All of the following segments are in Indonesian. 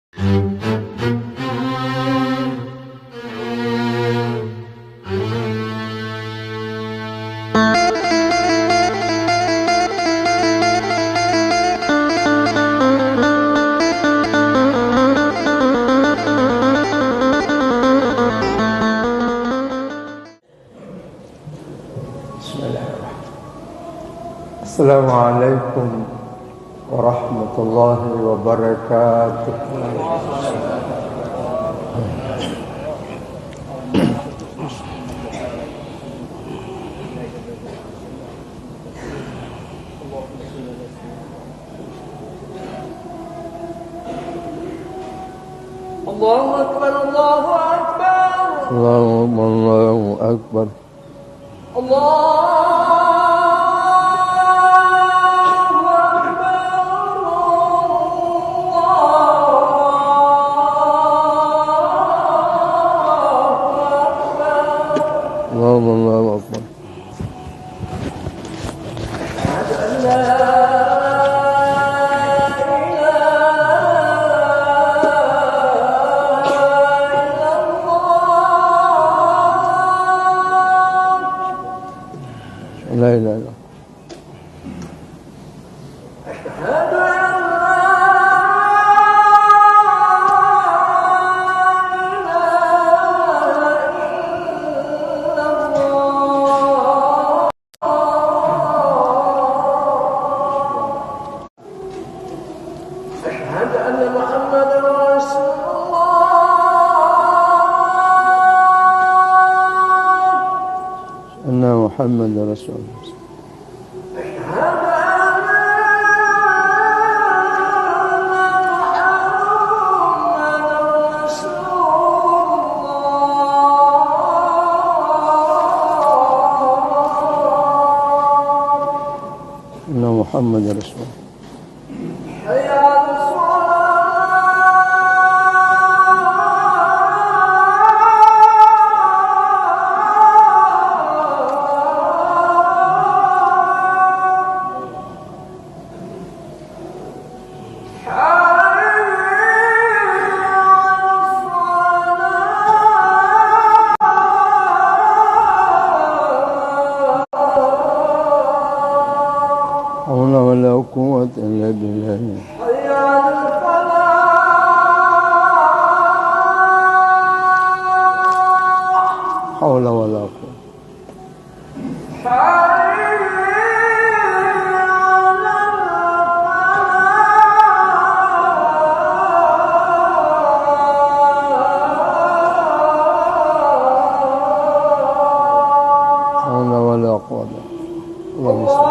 Assalamualaikum warahmatullahi wabarakatuh. Allahu Akbar, Allahu Akbar. Allahu Akbar. Allahu Akbar. La ilaha illallah. محمد رسول الله. أن محمد رسول الله. قوة إلا بالله. حول ولا قوة. حول ولا قوة. اللهم صل.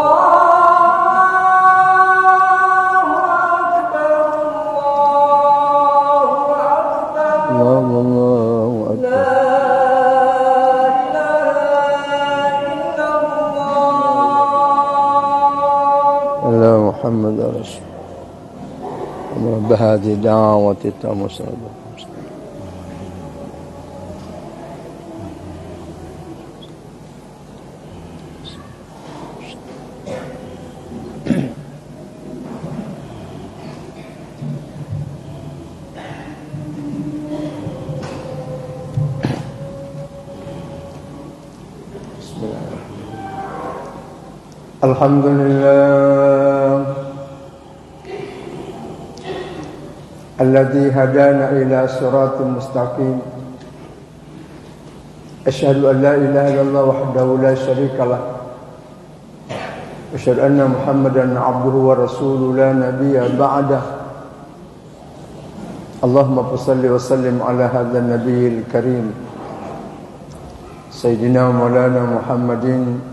محمد رسول الله. رب هذه دعوة التامة. Alhamdulillah alladzi hadana ila siratal mustaqim. Asyhadu an la ilaha illallah wahdahu la syarika lah. Asyhadu anna Muhammadan abduhu wa rasuluhu la nabiyya ba'dah. Allahumma shalli wa sallim ala hadzal nabiyil karim sayyidina maulana Muhammadin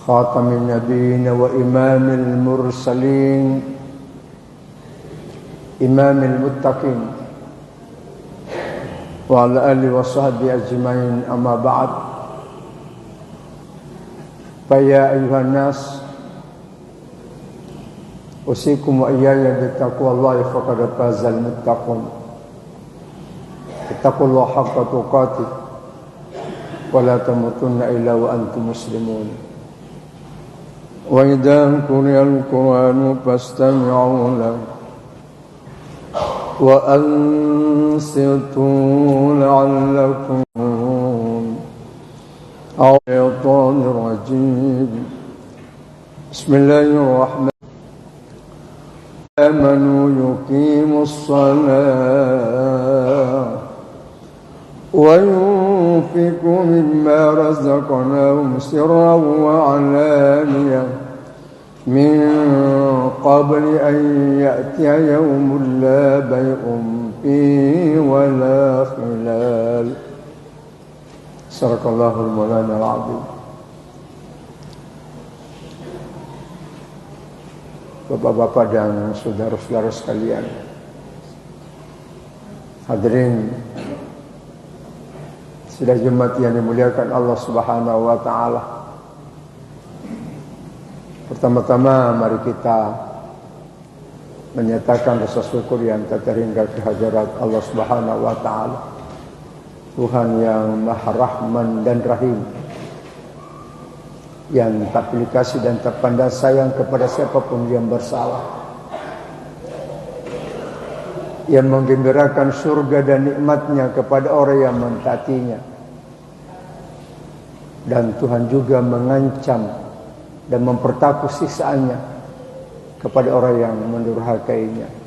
khatamin nabiyyin wa imamil mursalin imamil muttaqin wa ala alihi wa sahbihi ajma'in, amma ba'd. Fa ya ayuhan nas, usikum wa iyaya bittaqwallahi faqad fazal muttaqun. Ittaqullaha haqqa tuqatih wa la tamutunna illa wa antum muslimun. Wa idza quri'al Qur'anu fastami'u lahu وأنصتوا لعلكم الشيطان الرجيم بسم الله الرحمن آمنوا يقيموا الصلاة وينفقوا مما رزقناهم سرا وعلانية من قبل أن يأتي يوم لا بيع فيه ولا خلال صدق الله المولانا العظيم. Bapak-bapak dan saudara-saudara sekalian, hadirin sidang Jumat yang dimuliakan Allah Subhanahu wa taala. Pertama-tama mari kita menyatakan rasa syukur yang tak terhingga kehadirat Allah Subhanahu wa taala. Tuhan yang Maha Rahman dan Rahim, yang tak pilih kasih dan tak pandang sayang kepada siapapun yang bersalah, yang menggembirakan surga dan nikmatnya kepada orang yang mentaatinya, dan Tuhan juga mengancam dan mempertaku siksaannya kepada orang yang mendurhakainya.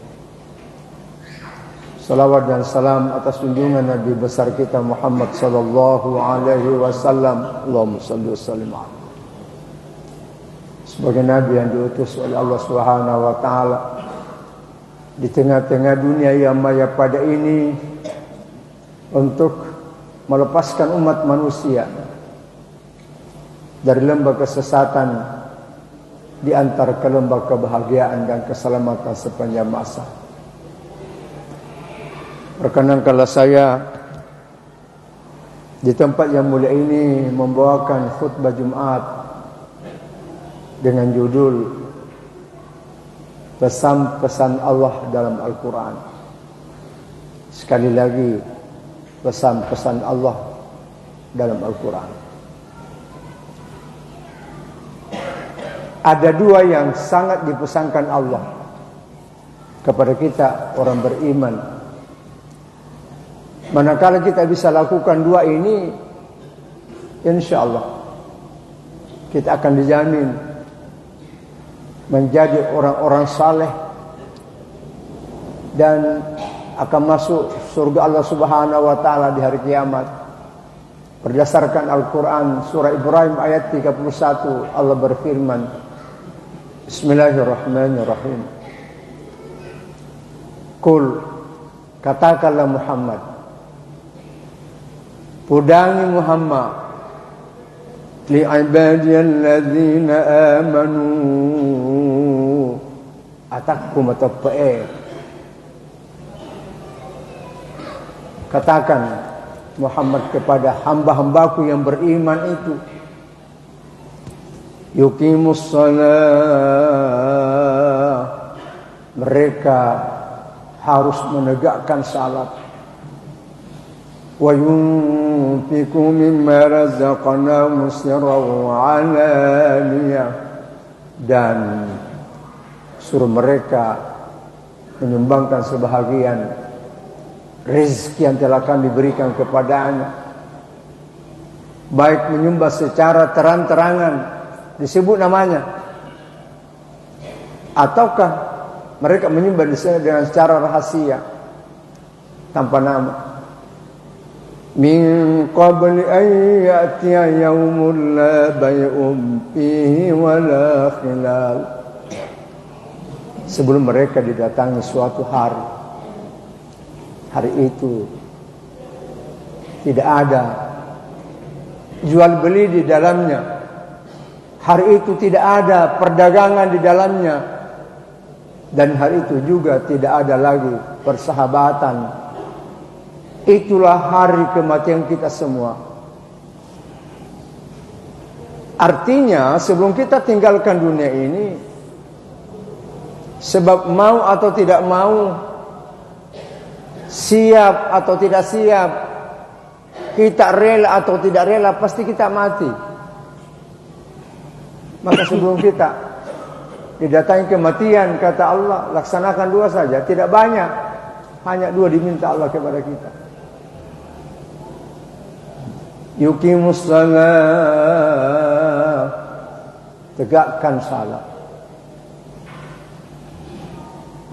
Salawat dan salam atas junjungan Nabi besar kita Muhammad sallallahu alaihi wasallam. Allahumma shalli wa sallim alaihi. Sebagai Nabi yang diutus oleh Allah Subhanahu wa taala di tengah-tengah dunia yang maya pada ini untuk melepaskan umat manusia dari lembah kesesatan di antara ke lembah kebahagiaan dan keselamatan sepanjang masa. Perkenankanlah saya di tempat yang mulia ini membawakan khutbah Jumat dengan judul Pesan-pesan Allah dalam Al-Quran. Sekali lagi, pesan-pesan Allah dalam Al-Quran. Ada dua yang sangat dipesankan Allah kepada kita orang beriman. Manakala kita bisa lakukan dua ini, insya Allah kita akan dijamin menjadi orang-orang saleh dan akan masuk surga Allah Subhanahu wa taala di hari kiamat. Berdasarkan Al-Quran surah Ibrahim ayat 31, Allah berfirman, Bismillahirrahmanirrahim. Qul, katakanlah Muhammad, pudangi Muhammad, li'ibadiyalladzina amanu, atakum atau pe'e. Katakan Muhammad kepada hamba-hambaku yang beriman itu, yuqimus salat, mereka harus menegakkan salat, wa yunfiqu mimma razaqnahum sirran wa alaniyah, dan suruh mereka menyumbangkan sebahagian rezeki yang telah kami berikan kepadanya, baik menyumbang secara terang-terangan disebut namanya, ataukah mereka menyumbang dengan secara rahasia tanpa nama. Min qabli an ya'tiya yawmun la bay'un fihi wa la khilal, sebelum mereka didatangi suatu hari. Hari itu tidak ada jual beli di dalamnya. Hari itu tidak ada perdagangan di dalamnya. Dan hari itu juga tidak ada lagi persahabatan. Itulah hari kematian kita semua. Artinya sebelum kita tinggalkan dunia ini, sebab mau atau tidak mau, siap atau tidak siap, kita rela atau tidak rela, pasti kita mati. Maka sebelum kita didatangi kematian, kata Allah, laksanakan dua saja, tidak banyak. Hanya 2 diminta Allah kepada kita. Yuqimus shalah, tegakkan salat.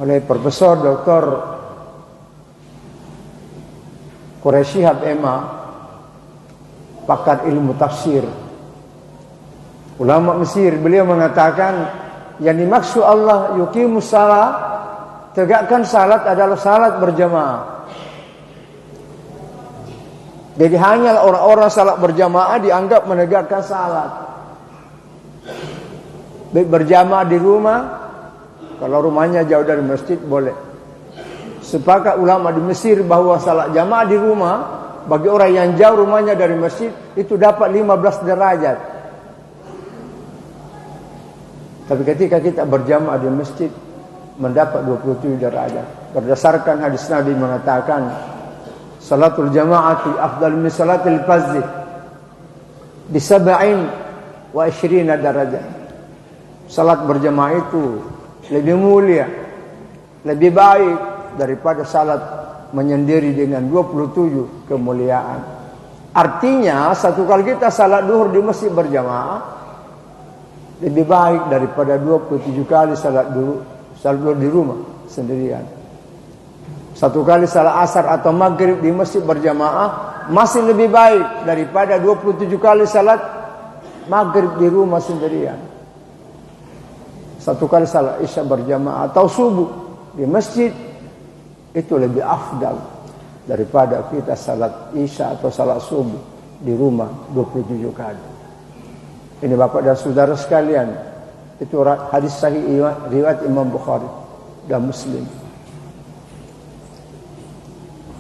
Oleh Profesor Dr. Quraisy Shihab MA, pakar ilmu tafsir, ulama Mesir, beliau mengatakan yang dimaksud Allah yuqimus shalah, tegakkan salat adalah salat berjamaah. Jadi hanya orang-orang salat berjamaah dianggap menegakkan salat. Baik berjamaah di rumah, kalau rumahnya jauh dari masjid boleh. Sepakat ulama di Mesir bahwa salat jamaah di rumah bagi orang yang jauh rumahnya dari masjid itu dapat 15 derajat. Tapi ketika kita berjamaah di masjid mendapat 27 derajat. Berdasarkan hadis Nabi mengatakan, salatul jama'ati afdal min salatil fardhi bi 27 derajat. Salat berjamaah itu lebih mulia, lebih baik daripada salat menyendiri dengan 27 kemuliaan. Artinya satu kali kita salat duhur di masjid berjamaah lebih baik daripada 27 kali salat duhur di rumah sendirian. Satu kali salat asar atau maghrib di masjid berjamaah masih lebih baik daripada 27 kali salat maghrib di rumah sendirian. Satu kali salat isya berjamaah atau subuh di masjid itu lebih afdal daripada kita salat isya atau salat subuh di rumah 27 kali. Ini Bapak dan Saudara sekalian, itu hadis sahih riwayat Imam Bukhari dan Muslim.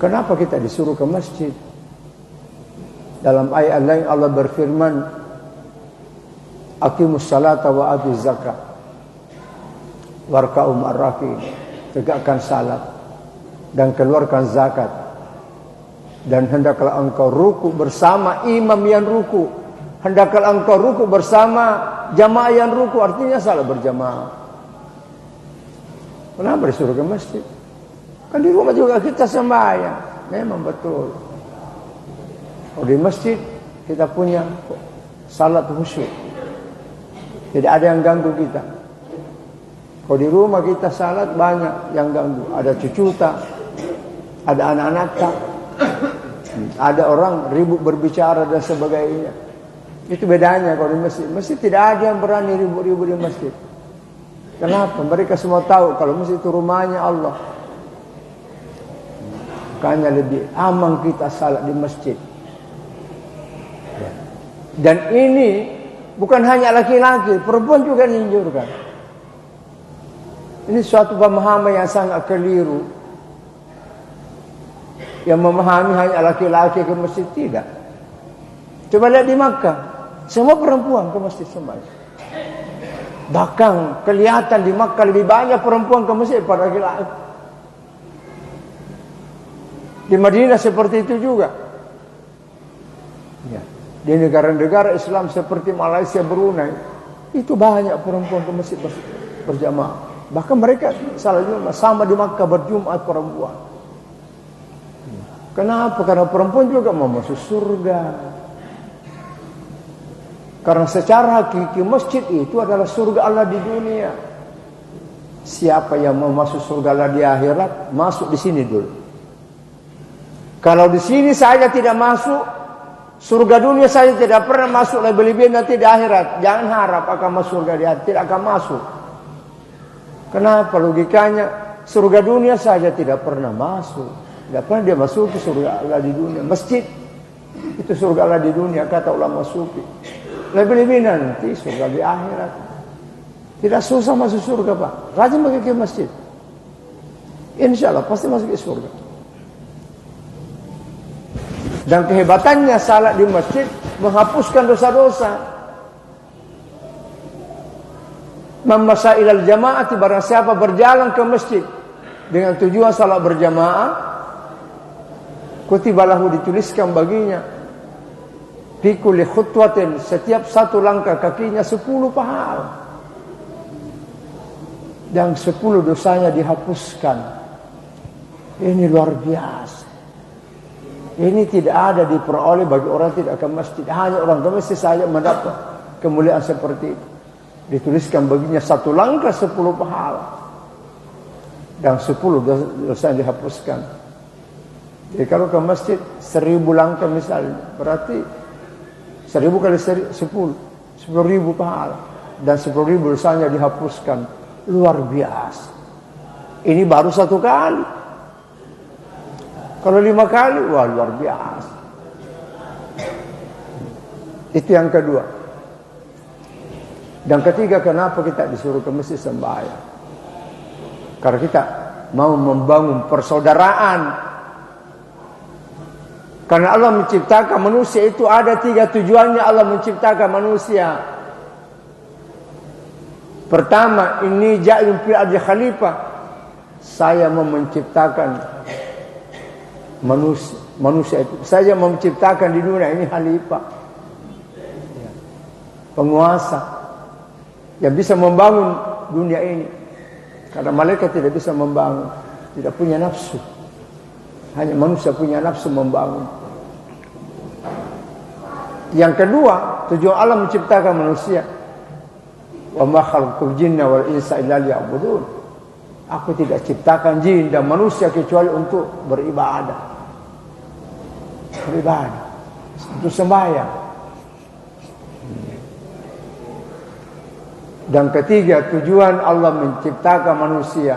Kenapa kita disuruh ke masjid? Dalam ayat lain Allah berfirman, aqimus salata wa atuz zakat warka'u ma'arrakin, tegakkan salat dan keluarkan zakat, dan hendaklah engkau ruku bersama imam yang ruku, hendaklah engkau ruku bersama jamaah yang ruku. Artinya salat berjamaah. Kenapa disuruh ke masjid? Kan di rumah juga kita sembahyang. Memang betul. Kalau di masjid kita punya salat khusyuk, tidak ada yang ganggu kita. Kalau di rumah kita salat banyak yang ganggu. Ada cucuta, ada anak-anak, ada orang ribut berbicara dan sebagainya. Itu bedanya kalau di masjid. Masjid tidak ada yang berani ribut-ribut di masjid. Kenapa? Mereka semua tahu kalau masjid itu rumahnya Allah. Makanya lebih aman kita salat di masjid. Dan ini bukan hanya laki-laki, perempuan juga dianjurkan. Ini suatu pemahaman yang sangat keliru. Yang memahami hanya laki-laki ke masjid, tidak. Coba lihat di Makkah, semua perempuan ke masjid sembahyang. Bahkan kelihatan di Makkah lebih banyak perempuan ke masjid daripada laki-laki. Di Madinah seperti itu juga. Ya. Di negara-negara Islam seperti Malaysia, Brunei, itu banyak perempuan ke masjid berjamaah. Bahkan mereka salat Jumat sama di Makkah berjumat perempuan. Kenapa? Karena perempuan juga mau masuk surga. Karena secara hakiki masjid itu adalah surga Allah di dunia. Siapa yang mau masuk surga Allah di akhirat, masuk di sini dulu. Kalau di sini saja tidak masuk, surga dunia saja tidak pernah masuk, lebih-lebih nanti di akhirat. Jangan harap akan masuk surga di akhirat, tidak akan masuk. Kenapa? Logikanya surga dunia saja tidak pernah masuk. Tidak pernah dia masuk ke surga Allah di dunia. Masjid itu surga Allah di dunia, kata ulama sufi. Lebih-lebih nanti surga di akhirat. Tidak susah masuk surga, Pak. Rajin pergi ke masjid, insya Allah pasti masuk ke surga. Dan kehebatannya salat di masjid menghapuskan dosa-dosa. Memasa ilal jamaati, barang siapa berjalan ke masjid dengan tujuan salat berjamaah, kutibalahu, dituliskan baginya, fi kulli khutwatin, setiap satu langkah kakinya 10 pahala, dan 10 dosanya dihapuskan. Ini luar biasa. Ini tidak ada diperoleh bagi orang tidak ke masjid. Hanya orang ke masjid saja mendapat kemuliaan seperti itu. Dituliskan baginya 1 langkah 10 pahala. Dan 10 dosa yang dihapuskan. Jadi kalau ke masjid 1000 langkah misalnya, berarti 1000 kali 10, 10.000 pahala. Dan 10.000 dosanya dihapuskan. Luar biasa. Ini baru 1 kali. Kalau 5 kali, wah luar biasa. Itu yang kedua. Dan ketiga, kenapa kita disuruh ke masjid sembahyang? Karena kita mau membangun persaudaraan. Karena Allah menciptakan manusia itu ada 3 tujuannya Allah menciptakan manusia. Pertama, ini ja'ilun fil ardi khalifah. Saya mau menciptakan manusia itu. Saya mau menciptakan di dunia ini khalifah. Penguasa yang bisa membangun dunia ini. Karena malaikat tidak bisa membangun, tidak punya nafsu. Hanya manusia punya nafsu membangun. Yang kedua, tujuan Allah menciptakan manusia. Wa ma khalaqtul jinna wal insa illa liya'budun. Aku tidak ciptakan jin dan manusia kecuali untuk beribadah. Beribadah, untuk sembahyang. Dan ketiga, tujuan Allah menciptakan manusia.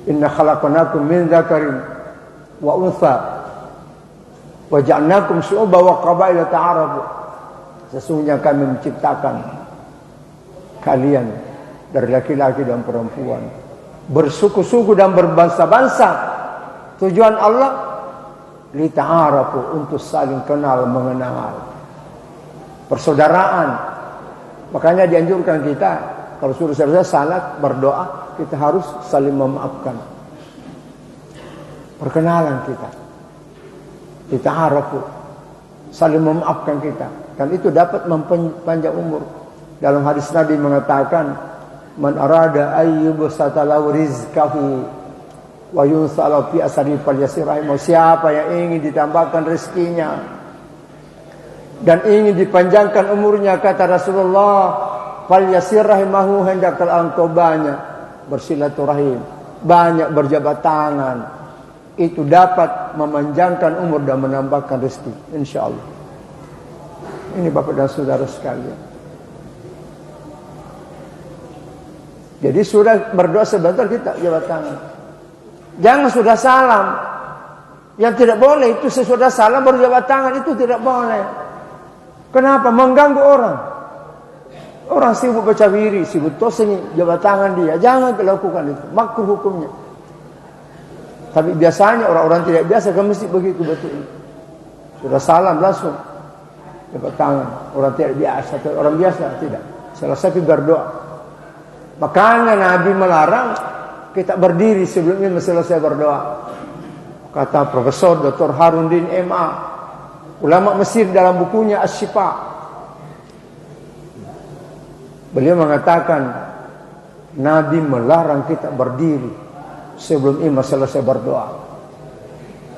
Inna khalaqnakum min dzakarin wa untha wa ja'alnakum syu'uban wa qabaila ta'arafu. Sesungguhnya kami menciptakan kalian dari laki-laki dan perempuan, bersuku-suku dan berbangsa-bangsa. Tujuan Allah lita'arafu, untuk saling kenal mengenal. Persaudaraan. Makanya dianjurkan kita kalau sudah selesai salat berdoa, kita harus saling memaafkan. Perkenalan kita. Lita'arafu, saling memaafkan kita. Dan itu dapat mempanjang umur. Dalam hadis Nabi mengatakan, man arada ayyubsata lahu rizqahu wa yunsala fi asari falyasirahim. Siapa yang ingin ditambahkan rezekinya dan ingin dipanjangkan umurnya, kata Rasulullah, falyasirahimahu, hendaklah engkau banyak bersilaturahim, banyak berjabat tangan. Itu dapat memanjangkan umur dan menambahkan rezeki, insyaallah. Ini Bapak dan Saudara sekalian. Jadi sudah berdoa sebentar kita jabat tangan. Jangan sudah salam. Yang tidak boleh itu sesudah salam baru jabat tangan, itu tidak boleh. Kenapa? Mengganggu orang. Orang sibuk baca wiri, sibuk toseni jabat tangan dia. Jangan lakukan itu. Makruh hukumnya. Tapi biasanya orang-orang tidak biasa ke masjid begitu betul. Sudah salam langsung jabat tangan. Orang tidak biasa, orang biasa tidak. Selesai berdoa. Makanya Nabi melarang kita berdiri sebelumnya selesai berdoa. Kata Profesor Dr. Harundin MA, ulama Mesir, dalam bukunya Asy-Syifa. Beliau mengatakan Nabi melarang kita berdiri sebelum imam selesai berdoa.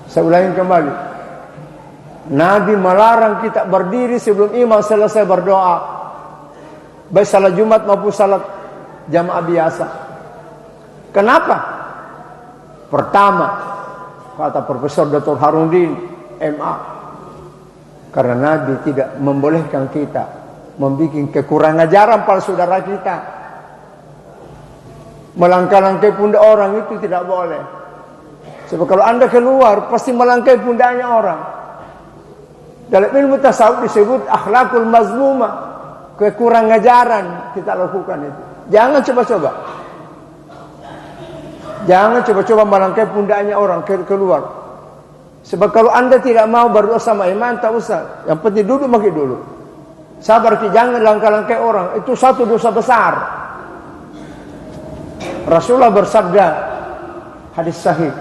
Saya ulangi kembali. Nabi melarang kita berdiri sebelum imam selesai berdoa. Baik salat Jumat maupun salat jamaah biasa. Kenapa? Pertama, kata Profesor Dr. Harundin MA, karena Nabi tidak membolehkan kita membuat kekurangan ajaran pada saudara kita. Melangkah-langkai pundak orang itu tidak boleh. Sebab kalau anda keluar pasti melangkai pundaknya orang. Dalam ilmu tasawuf disebut akhlakul mazmumah, kekurangan ajaran kita lakukan itu. Jangan coba-coba. Jangan coba-coba melangkai pundaknya orang keluar. Sebab kalau anda tidak mau berdoa sama imam, tak usah. Yang penting duduk, makin dulu. Sabar, jangan langkah-langkai orang. Itu satu dosa besar. Rasulullah bersabda, hadis sahih.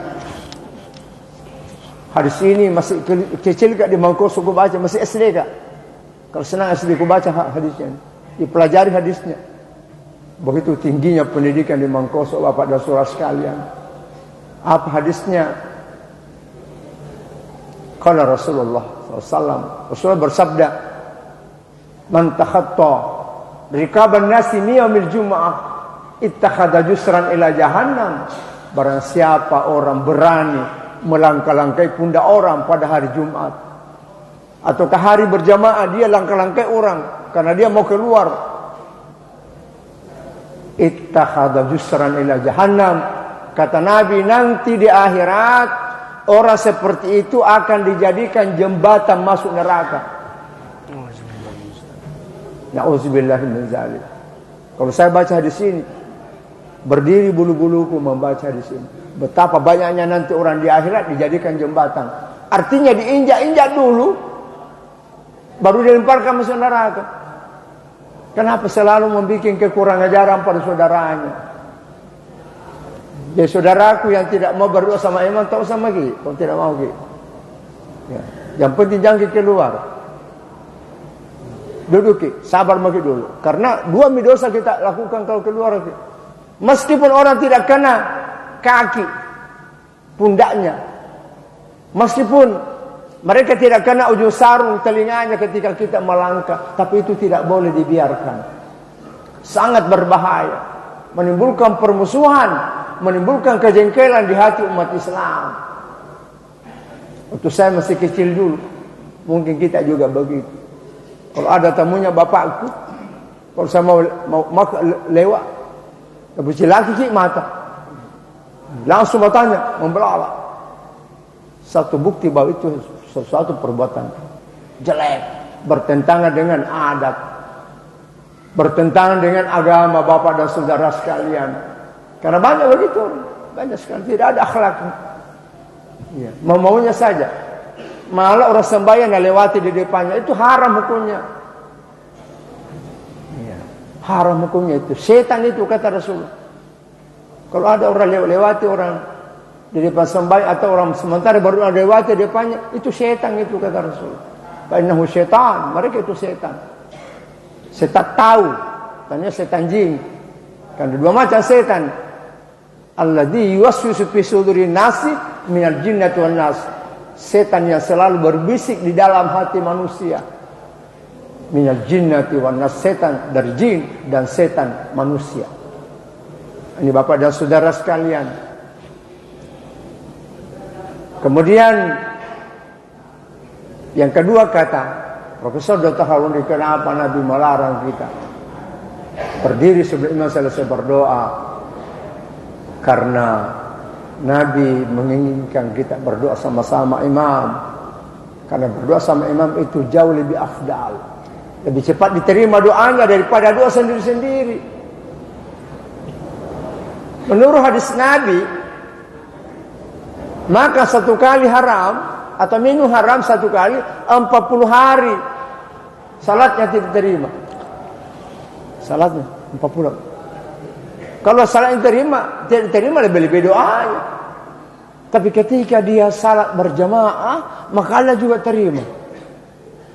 Hadis ini masih kecil kak di Mangkoso, aku baca masih SD kak. Kalau senang SD aku baca hadisnya, dipelajari hadisnya. Begitu tingginya pendidikan di Mangkoso, Bapak dan Saudara sekalian. Apa hadisnya? Qala Rasulullah SAW. Rasulullah bersabda, "Man takhatta rikaban nasi yaumil jum'ah, ittakhadha jusran ila jahannam." Barang siapa orang berani melangkah-langkai pundak orang pada hari Jumat, ataukah hari berjamaah dia langkah-langkai orang karena dia mau keluar, ittakhadha jusran ila jahannam. Kata Nabi, nanti di akhirat orang seperti itu akan dijadikan jembatan masuk neraka. Na'udzubillah min dzalik. Kalau saya baca di sini, berdiri bulu-buluku membaca di sini. Betapa banyaknya nanti orang di akhirat dijadikan jembatan. Artinya diinjak-injak dulu, baru dilemparkan masuk neraka. Kenapa selalu membuat kekurangan ajaran pada saudaranya? Ya saudaraku yang tidak mau berdoa sama imam, tak usah lagi. Kalau tidak mau lagi, ya. Yang penting jangan keluar. Duduk, sabar lagi dulu. Karena dua dosa kita lakukan kalau keluar. Meskipun orang tidak kena kaki, pundaknya, meskipun mereka tidak kena ujung sarung telinganya ketika kita melangkah, tapi itu tidak boleh dibiarkan. Sangat berbahaya, menimbulkan permusuhan, menimbulkan kejengkelan di hati umat Islam. Waktu saya masih kecil dulu, mungkin kita juga begitu. Kalau ada tamunya bapakku, kalau saya mau lewat, habis laki mata, langsung bertanya, membelalak. Satu bukti bahwa itu sesuatu perbuatan jelek, bertentangan dengan adat, bertentangan dengan agama bapak dan saudara sekalian. Karena banyak begitu, banyak sekali tidak ada akhlaknya. Ya, maunya saja. Malah orang sembahyang lewati di depannya, itu haram hukumnya. Ya, haram hukumnya itu. Setan itu kata Rasulullah. Kalau ada orang lewati orang di depan sembahyang atau orang sementara baru lewati di depannya, itu setan itu kata Rasulullah. Karena setan, mereka itu setan. Setan tahu, tanya setan jin. Kan ada dua macam setan. Alladzi yuwaswisu fi sudurin nasi minal jinnati wan nas. Setan yang selalu berbisik di dalam hati manusia. Minal jinnati wan nas, setan dari jin dan setan manusia. Ini Bapak dan Saudara sekalian. Kemudian yang kedua kata Profesor Dr. Harun, kenapa Nabi melarang kita berdiri sebelum imam selesai berdoa? Karena Nabi menginginkan kita berdoa sama-sama imam. Karena berdoa sama imam itu jauh lebih afdal, lebih cepat diterima doanya daripada doa sendiri-sendiri. Menurut hadis Nabi, maka satu kali haram atau minum haram satu kali 40 hari salatnya tidak terima. Salatnya 40. Kalau salat tidak terima lebih-lebih doanya. Tapi ketika dia salat berjamaah, maka Allah juga terima.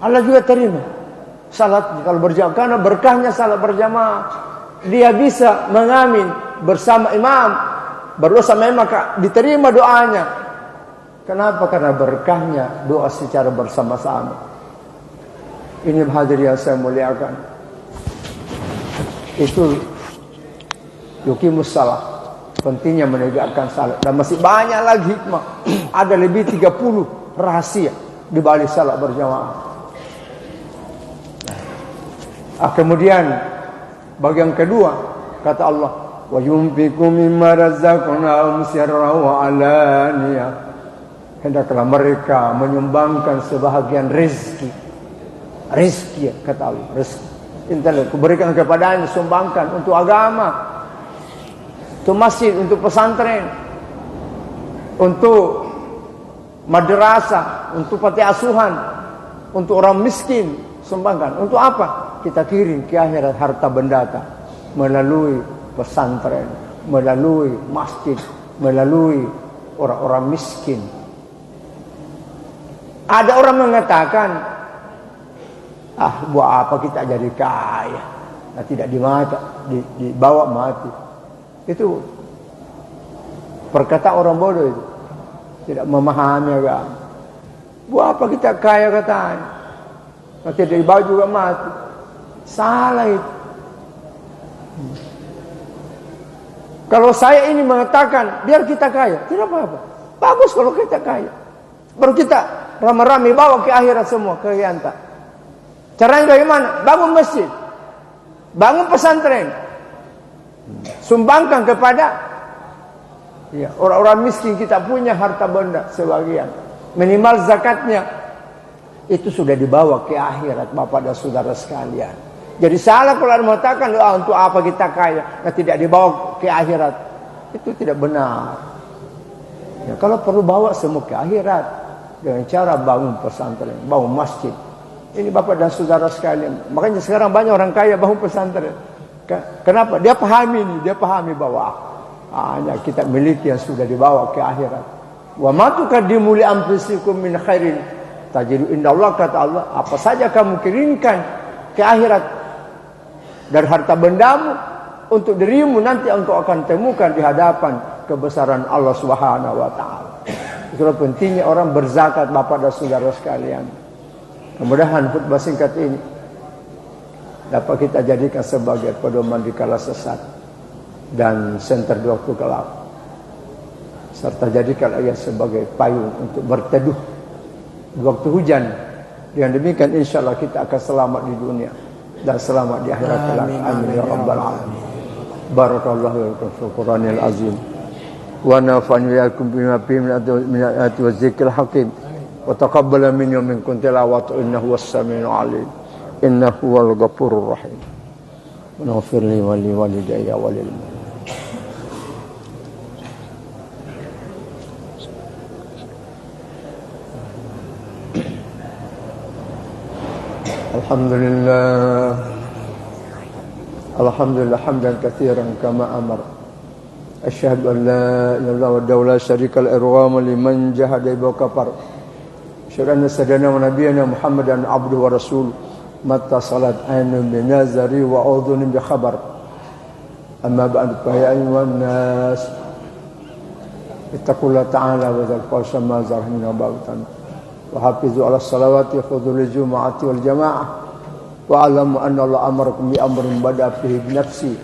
Allah juga terima salat kalau berjamaah, karena berkahnya salat berjamaah. Dia bisa mengamin bersama imam, berdoa sama imam, maka diterima doanya. Kenapa? Karena berkahnya doa secara bersama-sama. Ini hadirin yang saya muliakan. Itu yuqimus shalah, pentingnya menegakkan salat. Dan masih banyak lagi hikmah. Ada lebih 30 rahasia di balik salat berjamaah. Kemudian bagian kedua kata Allah, wa yunfiqu mimma razaqnahum sirran wa alaniyah. Hendaklah mereka menyumbangkan sebahagian rezeki. Rezeki kata Allah, rezeki. Intelek kuberikan kepadanya, sumbangkan untuk agama, untuk masjid, untuk pesantren, untuk madrasah, untuk panti asuhan, untuk orang miskin, sumbangkan. Untuk apa? Kita kirim ke akhirat harta bendata melalui pesantren, melalui masjid, melalui orang-orang miskin. Ada orang mengatakan, buat apa kita jadi kaya? Nah, tidak dibawa mati. Itu Perkataan orang bodoh itu. Tidak memahami agama. Buat apa kita kaya katanya? Nanti dari bawah juga mati. Salah itu. Kalau saya ini mengatakan biar kita kaya, tidak apa-apa. Bagus kalau kita kaya. Baru kita ramai-ramai bawa ke akhirat semua, ke yanta. Caranya bagaimana? Bangun masjid, bangun pesantren, sumbangkan kepada orang-orang miskin. Kita punya harta benda sebagian, minimal zakatnya itu sudah dibawa ke akhirat, Bapak dan saudara sekalian. Jadi salah kalau ada mengatakan untuk apa kita kaya, nah tidak dibawa ke akhirat, itu tidak benar. Ya, kalau perlu bawa semua ke akhirat dengan cara bangun pesantren, bangun masjid. Ini Bapak dan saudara sekalian. Makanya sekarang banyak orang kaya bangun pesantren. Kenapa? Dia pahami ini, dia pahami bahwa hanya kita miliki yang sudah dibawa ke akhirat. Wa ma tuqaddimu li anfusikum min khairin tajidu indallahi, kata Allah, apa saja kamu kirimkan ke akhirat dari harta bendamu untuk dirimu, nanti engkau akan temukan di hadapan kebesaran Allah Subhanahu wa taala. Itulah pentingnya orang berzakat, Bapak dan saudara sekalian. Mudah-mudahan khutbah singkat ini dapat kita jadikan sebagai pedoman di kala sesat dan senter di waktu gelap, serta jadikan ia sebagai payung untuk berteduh di waktu hujan. Dengan demikian insyaAllah kita akan selamat di dunia dan selamat di akhirat kelak. Amin ya rabbal alamin. Barakallahu lakum fil Qur'anil azim wa nafa'ani wa iyyakum bima fihi min ayati wa dzikril hakim. Wa taqabbala minni wa minkum tilawatu innahu was-sami'ul 'alim innahu huwal ghafurur rahim. Wa ighfir li wa li walidayya wa lil mu'minin. Alhamdulillah hamdan katsiran kama amar. Asyhadu an la ilaha illallah wa la syarika lahu liman jahada wa kafar. Asyhadu anna sayyidina wa nabiyyana Muhammadan abduhu wa rasuluh. Mata salat ainu bi nazari wa udhun bi khabar. Amma ba'du fa ya ayyuhan nas ittaqullaha ta'ala wa zalqal sama zarhina bautan. Wa hafizu ala salawati khudhu li jumu'ati wal jamaah. Wa alamu anna Allah amarakum bi amrin bada fihi bi nafsi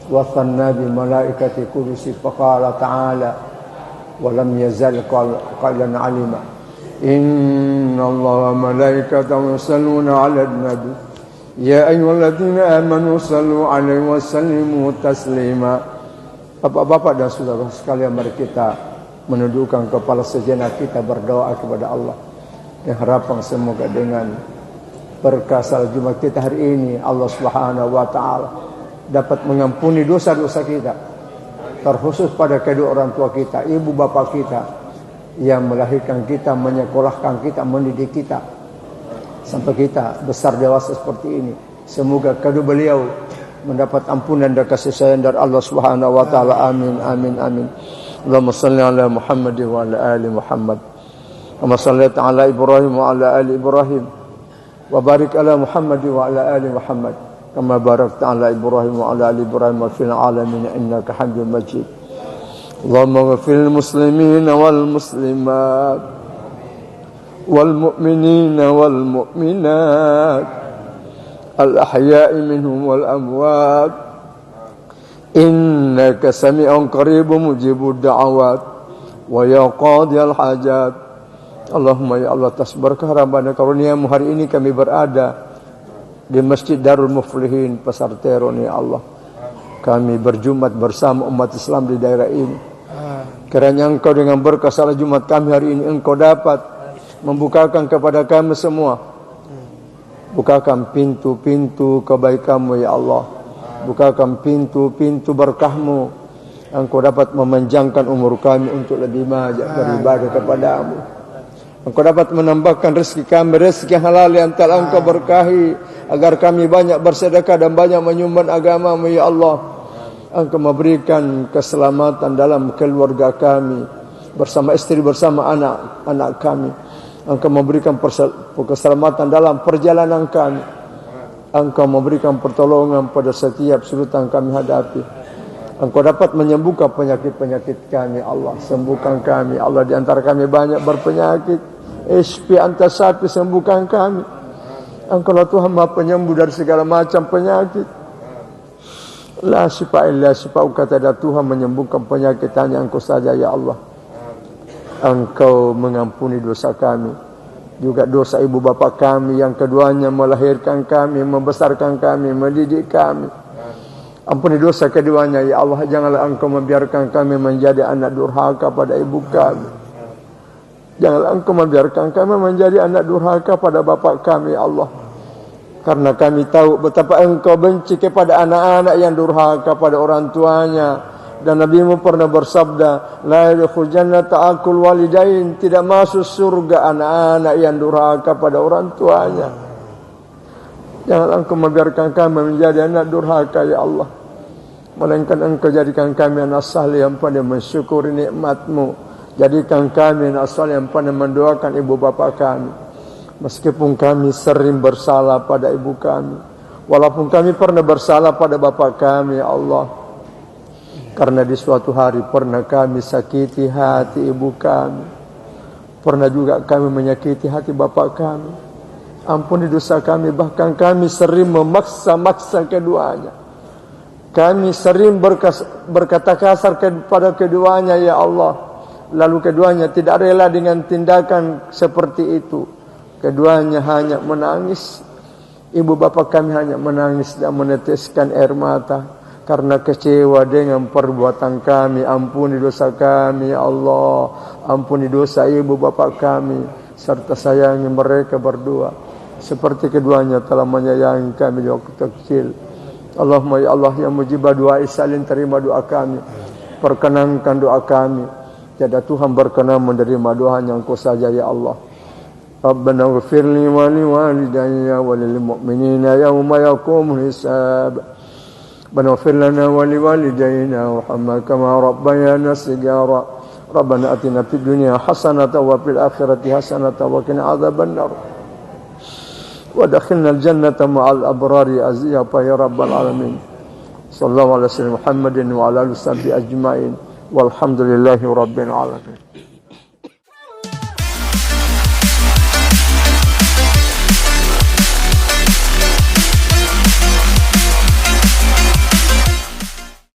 wa thanna bi malaikati kudusi faqala ta'ala wa lam yazal qailan alima inna Allah wa malaikatahu yusalluna 'alan nabi ya ayyuhalladzina amanu sallu 'alaihi wa sallimu taslima. Bapak-bapak dan saudara sekalian, mari kita menundukkan kepala sejenak, kita berdoa kepada Allah. Yang harapan semoga dengan berkah salat Jumat kita hari ini Allah Subhanahu wa taala dapat mengampuni dosa-dosa kita, terkhusus pada kedua orang tua kita, ibu bapak kita yang melahirkan kita, menyekolahkan kita, mendidik kita sampai kita besar dewasa seperti ini. Semoga kedua beliau mendapat ampunan dan kasih sayang dari Allah Subhanahu wa taala. Amin amin amin. Allahumma shalli ala Muhammad wa ala ali Muhammad. Kama shallaita ala Ibrahim wa ala ali Ibrahim. Wa barik ala Muhammad wa ala ali Muhammad kama barakta ala Ibrahim wa ala ali Ibrahim fil alamin innaka Hamidum Majid. Allahumma ighfir lil muslimin wal muslimat wal mu'minin wal mu'minat al ahya'i minhum wal amwat innaka sami'un qaribun mujibud da'awat wa ya qadiyal hajat. Allahumma ya Allah, atas berkah rahmat karuniamu hari ini kami berada di Masjid Darul Muflihin Pasar Teron. Ya Allah, kami berjumat bersama umat Islam di daerah ini. Kiranya Engkau dengan berkah salat Jumat kami hari ini, Engkau dapat membukakan kepada kami semua, bukakan pintu-pintu kebaikan-Mu ya Allah, bukakan pintu-pintu berkah-Mu. Engkau dapat memanjangkan umur kami untuk lebih banyak beribadah kepada-Mu. Engkau dapat menambahkan rezeki kami, rezeki halal yang telah Engkau berkahi, agar kami banyak bersedekah dan banyak menyumbang agama-Mu ya Allah. Engkau memberikan keselamatan dalam keluarga kami, bersama istri, bersama anak-anak kami. Engkau memberikan keselamatan dalam perjalanan kami. Engkau memberikan pertolongan pada setiap sudut yang kami hadapi. Engkau dapat menyembuhkan penyakit-penyakit kami, Allah. Sembuhkan kami, Allah. Di antara kami banyak berpenyakit. Isfi anta syafi, sembuhkan kami. Engkau lah Tuhan Maha Penyembuh dari segala macam penyakit. La syifa illa syifa'u, kata ada Tuhan menyembuhkan penyakit hanya Engkau saja ya Allah. Engkau mengampuni dosa kami, juga dosa ibu bapa kami yang keduanya melahirkan kami, membesarkan kami, mendidik kami. Ampuni dosa keduanya ya Allah. Janganlah Engkau membiarkan kami menjadi anak durhaka pada ibu kami. Janganlah Engkau membiarkan kami menjadi anak durhaka pada bapa kami ya Allah. Karena kami tahu betapa Engkau benci kepada anak-anak yang durhaka pada orang tuanya. Dan Nabi-Mu pernah bersabda, la yadkhul jannata aqul walidain, tidak masuk surga anak-anak yang durhaka pada orang tuanya. Jangan Engkau membiarkan kami menjadi anak durhaka ya Allah. Melainkan Engkau jadikan kami anak saleh yang pandai mensyukuri nikmat-Mu. Jadikan kami anak saleh yang pandai mendoakan ibu bapa kami. Meskipun kami sering bersalah pada ibu kami, walaupun kami pernah bersalah pada bapa kami ya Allah. Karena di suatu hari pernah kami sakiti hati ibu kami, pernah juga kami menyakiti hati bapa kami. Ampuni dosa kami, bahkan kami sering memaksa-maksa keduanya. Kami sering berkata kasar kepada keduanya ya Allah. Lalu keduanya tidak rela dengan tindakan seperti itu. Keduanya hanya menangis. Ibu bapa kami hanya menangis dan meneteskan air mata karena kecewa dengan perbuatan kami. Ampuni dosa kami ya Allah. Ampuni dosa ibu bapa kami, serta sayangi mereka berdua seperti keduanya telah menyayangi kami di waktu kecil. Allahumma ya Allah yang mujibah doa isalin, terima doa kami, perkenankan doa kami. Tiada Tuhan berkenan menerima doa hanya Engkau saja ya Allah. Rabbana ighfirli wa li walidayya wa lil mu'minina yawma yaqumul hisab. Rabbana ighfir lana wa li walidayna warhamna kama rabbayana shighara. Rabbana atina fid dunya hasanatan wa fil akhirati hasanatan wa qina adzabannar. وادخلنا الجنة مع الأبرار يا رب العالمين. صلى الله على سيدنا محمد وعلى آله وصحبه أجمعين والحمد لله رب العالمين.